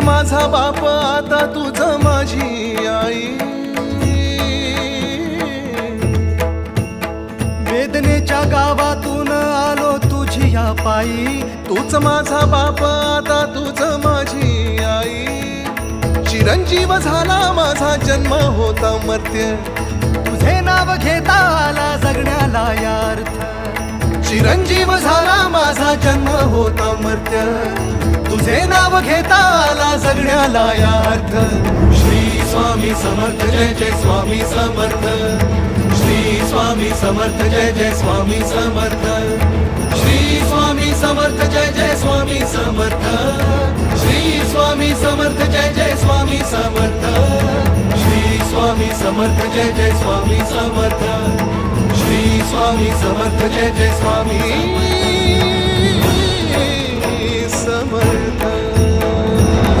माझा बाप आता तूच माझी आई. वेदनेच्या गावातून आलो तुझी या पायी. तूच माझा बाप आता तूच माझी आई. चिरंजीव झाला माझा जन्म होता मर्त्य. तुझे नाव घेता आला जगण्याला यार्थ. चिरंजीव झाला माझा जन्म होता मर्त्य. तुझे नाव घेता आला जगण्याला यार्थ. श्री स्वामी समर्थ जय जय स्वामी समर्थ. श्री स्वामी समर्थ जय जय स्वामी समर्थ. श्री स्वामी समर्थ जय जय स्वामी समर्थ. श्री स्वामी समर्थ जय जय स्वामी समर्थ. श्री स्वामी समर्थ जय जय स्वामी समर्थ. श्री स्वामी समर्थ जय जय स्वामी